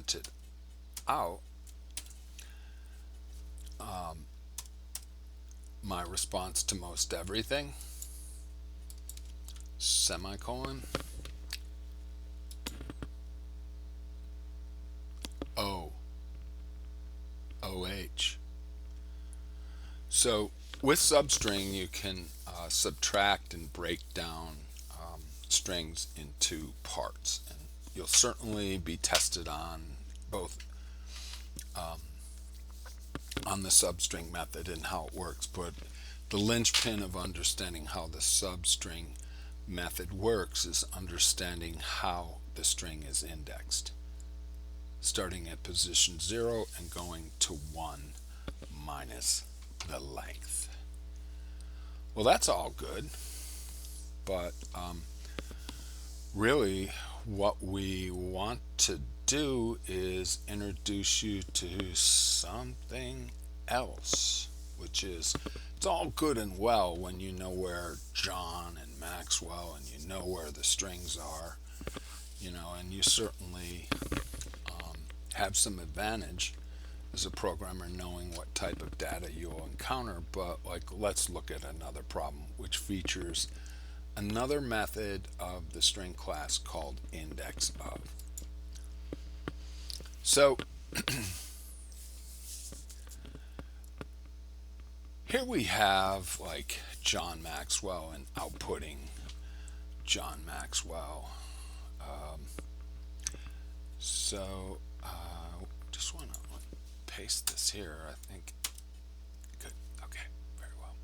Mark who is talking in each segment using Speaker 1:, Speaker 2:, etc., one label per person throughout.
Speaker 1: printed out my response to most everything, semicolon, O, OH. So with substring, you can subtract and break down strings into parts, and you'll certainly be tested on both on the substring method and how it works. But the linchpin of understanding how the substring method works is understanding how the string is indexed, starting at position 0 and going to 1 minus the length. Well, that's all good, but really what we want to do is introduce you to something else, which is, it's all good and well when you know where John and Maxwell and you know where the strings are, and you certainly have some advantage as a programmer knowing what type of data you'll encounter. But let's look at another problem which features another method of the string class called indexOf. So here we have John Maxwell and outputting John Maxwell. Just want to paste this here. I think good. Okay, very well.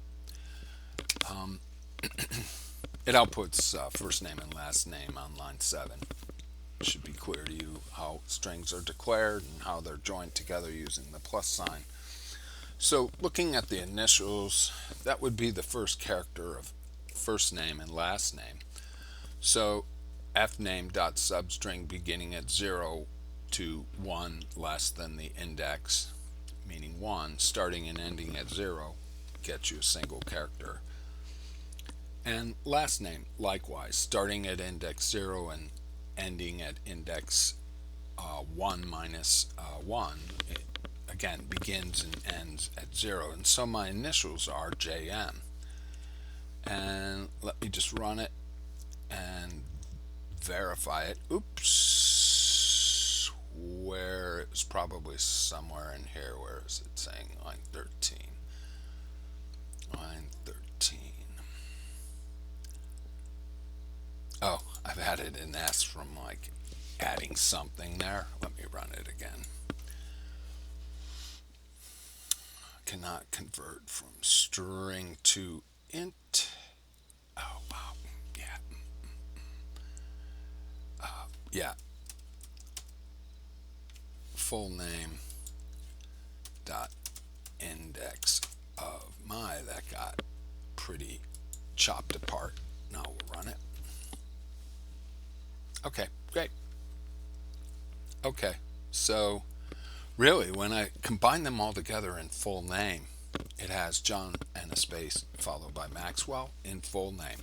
Speaker 1: It outputs first name and last name on line 7. It should be clear to you how strings are declared and how they're joined together using the plus sign. So looking at the initials, that would be the first character of first name and last name. So fname.substring beginning at 0 to 1 less than the index, meaning 1, starting and ending at 0, gets you a single character. And last name, likewise, starting at index 0 and ending at index 1 minus 1, it again begins and ends at 0. And so my initials are JM. And let me just run it and verify it. Oops, where it was probably somewhere in here. Where is it saying line 13? Line 13. Oh, I've added an S from adding something there. Let me run it again. Cannot convert from string to int. Oh, wow. Yeah. Yeah. Full name dot index of that got pretty chopped apart. Now we'll run it. Okay, great. Okay, so really when I combine them all together in full name, it has John and a space followed by Maxwell in full name.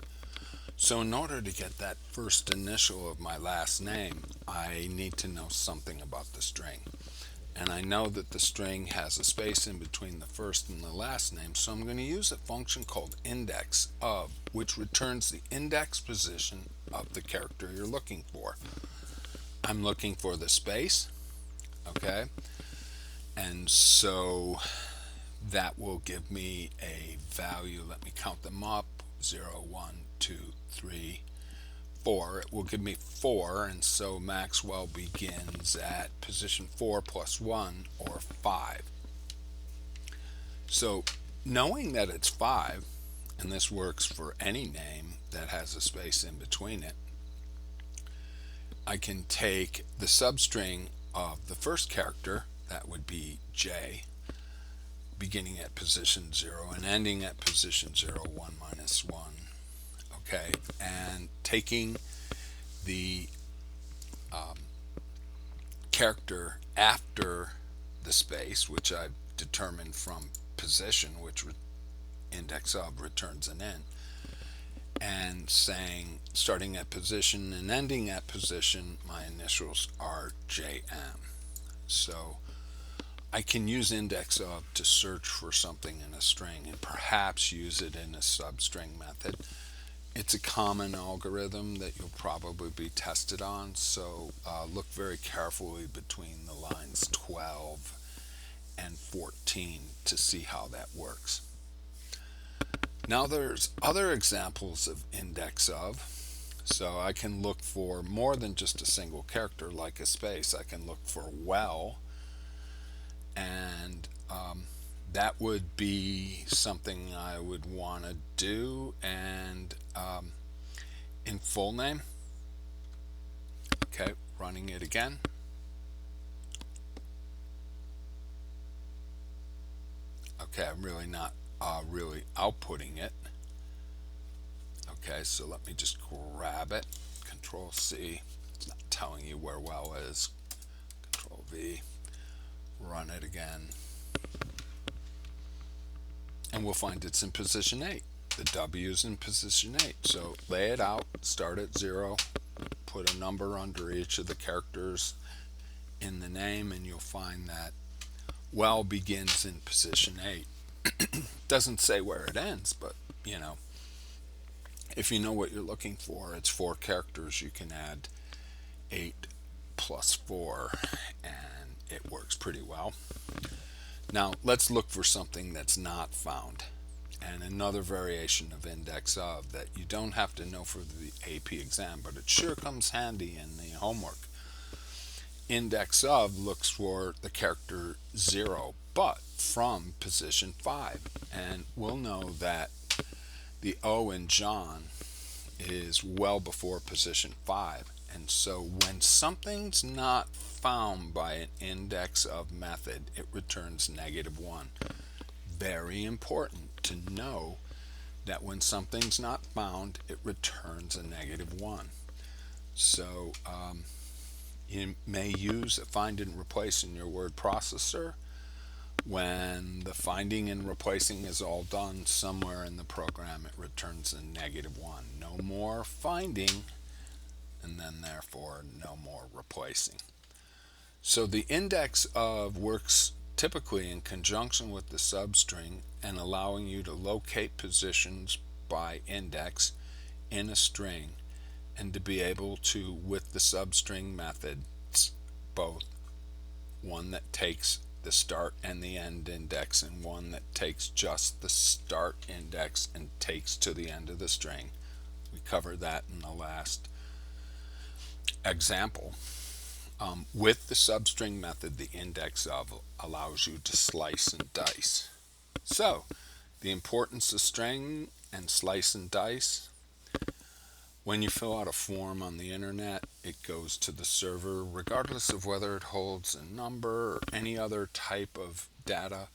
Speaker 1: So in order to get that first initial of my last name, I need to know something about the string. And I know that the string has a space in between the first and the last name, so I'm going to use a function called indexOf, which returns the index position of the character you're looking for. I'm looking for the space, okay? And so that will give me a value. Let me count them up. 0, 1, 2, 3, 4. It will give me 4, and so Maxwell begins at position 4 plus 1, or 5. So knowing that it's 5, and this works for any name that has a space in between it, I can take the substring of the first character, that would be J, beginning at position 0 and ending at position 0, 1 minus 1. Okay, and taking the character after the space, which I've determined from position, which indexOf returns an int, and saying starting at position and ending at position, my initials are JM. So I can use indexOf to search for something in a string and perhaps use it in a substring method. It's a common algorithm that you'll probably be tested on, so look very carefully between the lines 12 and 14 to see how that works. Now there's other examples of indexOf. So I can look for more than just a single character like a space. I can look for well, and that would be something I would want to do. And in full name, okay, running it again. Okay, I'm really not really outputting it. Okay, so let me just grab it. Control C. It's not telling you where well is. Control V. Run it again. And we'll find it's in position 8. The W is in position 8. So lay it out, start at 0, put a number under each of the characters in the name, and you'll find that well begins in position 8. Doesn't say where it ends, but you know, if you know what you're looking for, it's 4 characters. You can add 8 plus 4, and it works pretty well. Now let's look for something that's not found, and another variation of indexOf that you don't have to know for the AP exam, but it sure comes handy in the homework. IndexOf looks for the character 0, but from position 5, and we'll know that the O in John is well before position 5. And so when something's not found by an indexOf method, it returns -1. Very important to know that when something's not found, it returns a -1. So you may use a find and replace in your word processor. When the finding and replacing is all done somewhere in the program, it returns a -1. No more finding, and then therefore no more replacing. So the indexOf works typically in conjunction with the substring and allowing you to locate positions by index in a string, and to be able to, with the substring methods, both one that takes the start and the end index and one that takes just the start index and takes to the end of the string. We covered that in the last example. With the substring method, the indexOf allows you to slice and dice. So the importance of string and slice and dice: when you fill out a form on the internet, it goes to the server regardless of whether it holds a number or any other type of data.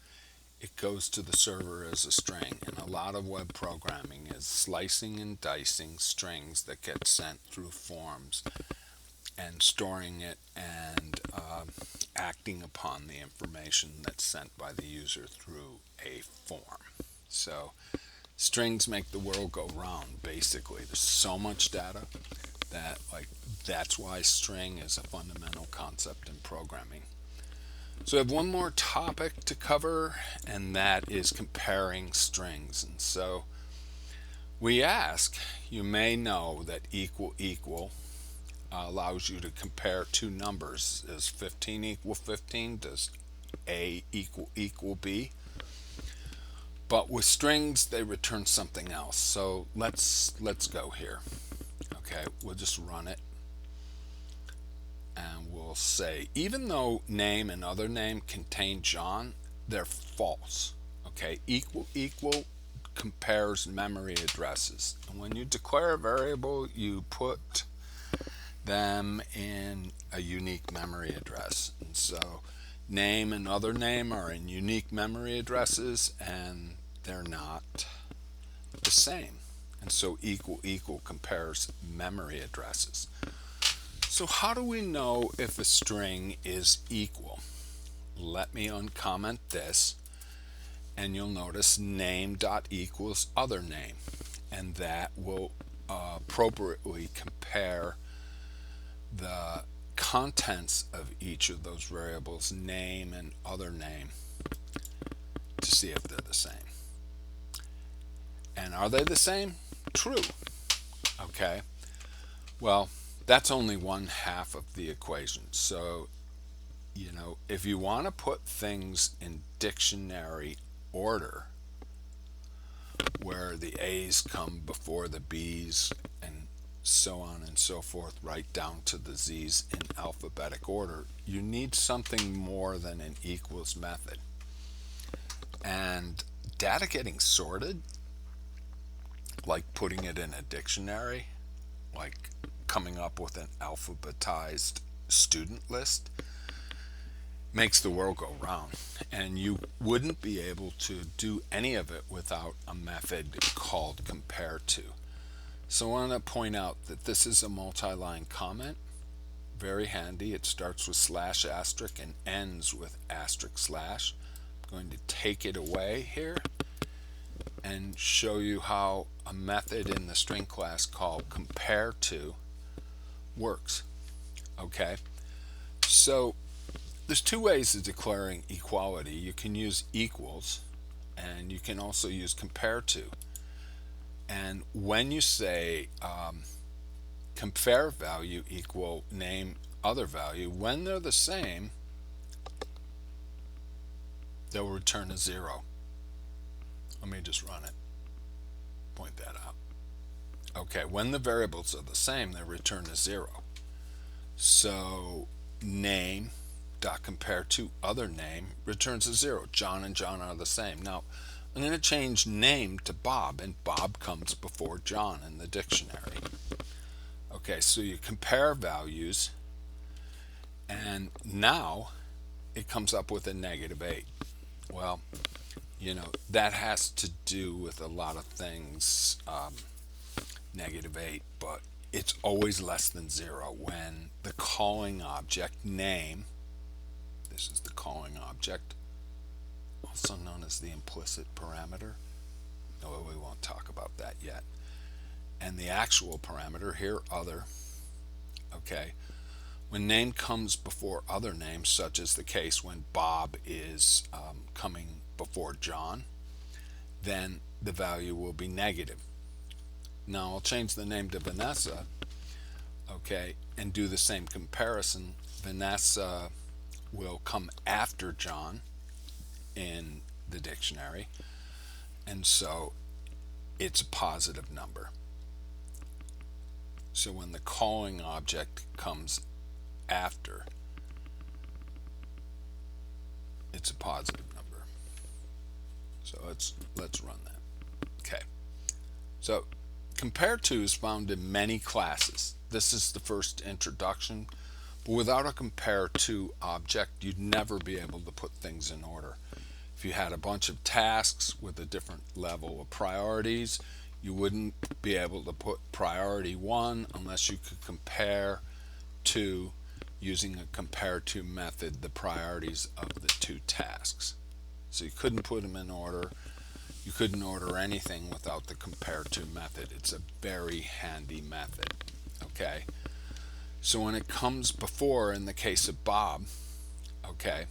Speaker 1: It goes to the server as a string, and a lot of web programming is slicing and dicing strings that get sent through forms and storing it and acting upon the information that's sent by the user through a form. So strings make the world go round, basically. There's so much data that that's why string is a fundamental concept in programming. So I have one more topic to cover, and that is comparing strings. And so we ask, you may know that equal equal allows you to compare two numbers. Does 15 equal 15? Does A equal B? But with strings, they return something else. So let's go here. Okay, we'll just run it, and we'll say, even though name and other name contain John, they're false. Okay, equal equal compares memory addresses, and when you declare a variable, you put them in a unique memory address. And so name and other name are in unique memory addresses, and they're not the same. And so equal equal compares memory addresses. So how do we know if a string is equal? Let me uncomment this, and you'll notice name dot equals other name, and that will appropriately compare the contents of each of those variables, name and other name, to see if they're the same. And are they the same? True. Okay. Well, that's only one half of the equation. So, if you want to put things in dictionary order, where the A's come before the B's and so on and so forth, right down to the Z's in alphabetic order, you need something more than an equals method. And data getting sorted, like putting it in a dictionary, like coming up with an alphabetized student list, makes the world go round. And you wouldn't be able to do any of it without a method called compareTo. So I want to point out that this is a multi-line comment. Very handy. It starts with slash asterisk and ends with asterisk slash. I'm going to take it away here and show you how a method in the string class called compareTo works. Okay, so there's two ways of declaring equality. You can use equals, and you can also use compareTo. And when you say compare value equal name other value, when they're the same, they'll return a 0. Let me just run it, point that out. Okay, when the variables are the same, they return a 0. So name dot compareTo other name returns a 0. John and John are the same. Now I'm going to change name to Bob, and Bob comes before John in the dictionary. Okay, so you compare values, and now it comes up with a -8. Well, that has to do with a lot of things, -8, but it's always less than 0 when the calling object name, this is the calling object, also known as the implicit parameter. No, we won't talk about that yet. And the actual parameter here, other. Okay, when name comes before other names, such as the case when Bob is coming before John, then the value will be negative. Now I'll change the name to Vanessa, okay, and do the same comparison. Vanessa will come after John in the dictionary, and so it's a positive number. So when the calling object comes after, it's a positive number. So let's run that. Okay. So compareTo is found in many classes. This is the first introduction, but without a compareTo object, you'd never be able to put things in order. If you had a bunch of tasks with a different level of priorities, you wouldn't be able to put priority 1 unless you could compare to, using a compareTo method, the priorities of the two tasks. So you couldn't put them in order. You couldn't order anything without the compareTo method. It's a very handy method. Okay, so when it comes before, in the case of Bob, okay,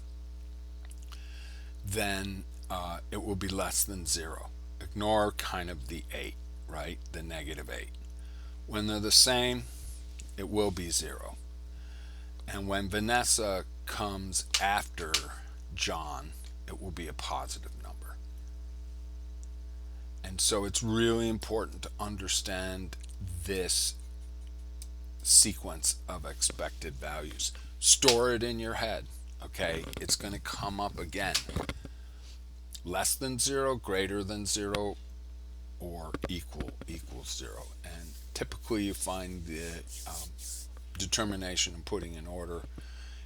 Speaker 1: then it will be less than 0. Ignore kind of the 8, right? The -8. When they're the same, it will be 0. And when Vanessa comes after John, it will be a positive number. And so it's really important to understand this sequence of expected values. Store it in your head, okay? It's going to come up again. Less than 0, greater than 0, or equals 0. And typically you find the determination and putting in order,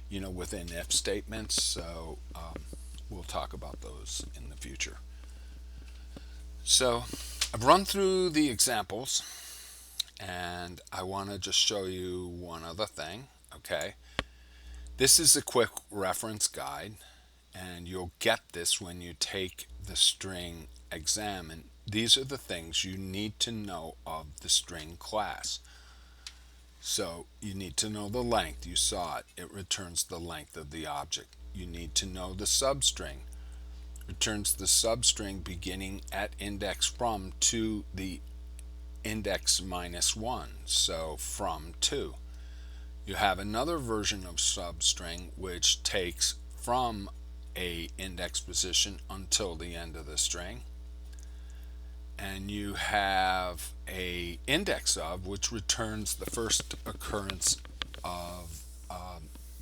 Speaker 1: within if statements. So we'll talk about those in the future. So I've run through the examples, and I want to just show you one other thing. Okay, this is a quick reference guide, and you'll get this when you take the string exam. And these are the things you need to know of the string class. So you need to know the length. You saw it. It returns the length of the object. You need to know the substring. Returns the substring beginning at index from to the index minus 1. So from to. You have another version of substring which takes from a index position until the end of the string. And you have a index of which returns the first occurrence of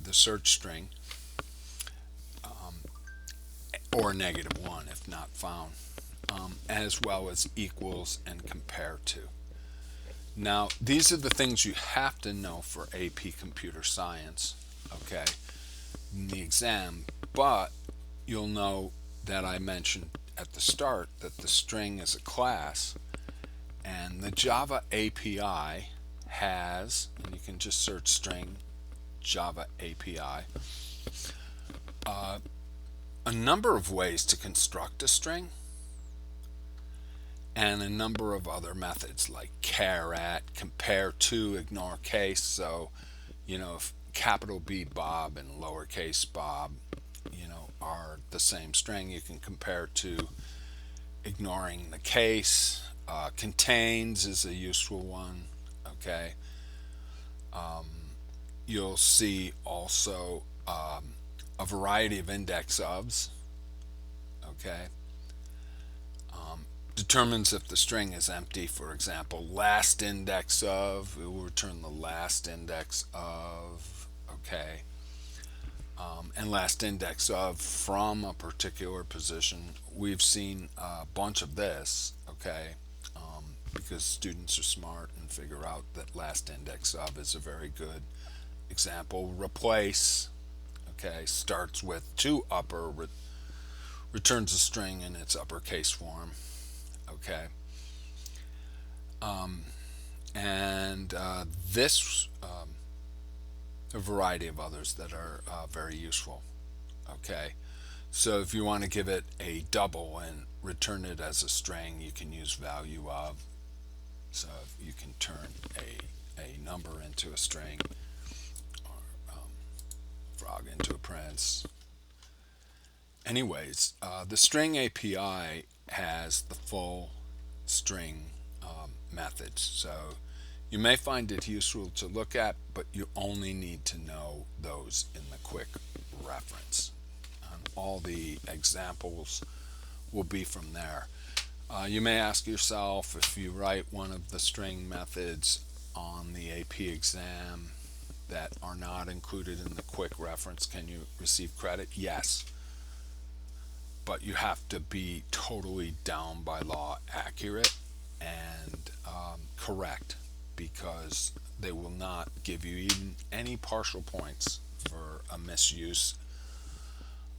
Speaker 1: the search string, or -1 if not found, as well as equals and compareTo. Now, these are the things you have to know for AP Computer Science, okay, in the exam, but you'll know that I mentioned at the start that the string is a class, and the Java API has, and you can just search string Java API, a number of ways to construct a string and a number of other methods like char@, compareTo, ignore case. So, if capital B Bob and lowercase Bob, are the same string, you can compare to ignoring the case. Contains is a useful one. Okay. You'll see also a variety of indexOfs. Okay. Determines if the string is empty. For example, last index of, it will return the last index of. Okay. And last index of from a particular position. We've seen a bunch of this, okay, because students are smart and figure out that last index of is a very good example. Replace, okay, starts with to upper, returns a string in its uppercase form, okay. And this a variety of others that are very useful. Okay, so if you want to give it a double and return it as a string, you can use value of. So you can turn a number into a string, or frog into a prince. Anyways, the string API has the full string methods. So you may find it useful to look at, but you only need to know those in the quick reference. All the examples will be from there. You may ask yourself, if you write one of the string methods on the AP exam that are not included in the quick reference, can you receive credit? Yes. But you have to be totally down by law accurate and correct, because they will not give you even any partial points for a misuse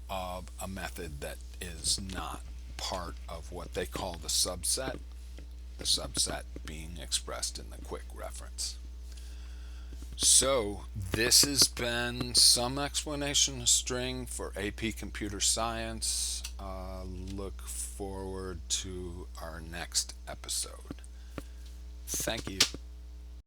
Speaker 1: of a method that is not part of what they call the subset being expressed in the quick reference. So this has been some explanation of string for AP Computer Science. Look forward to our next episode. Thank you.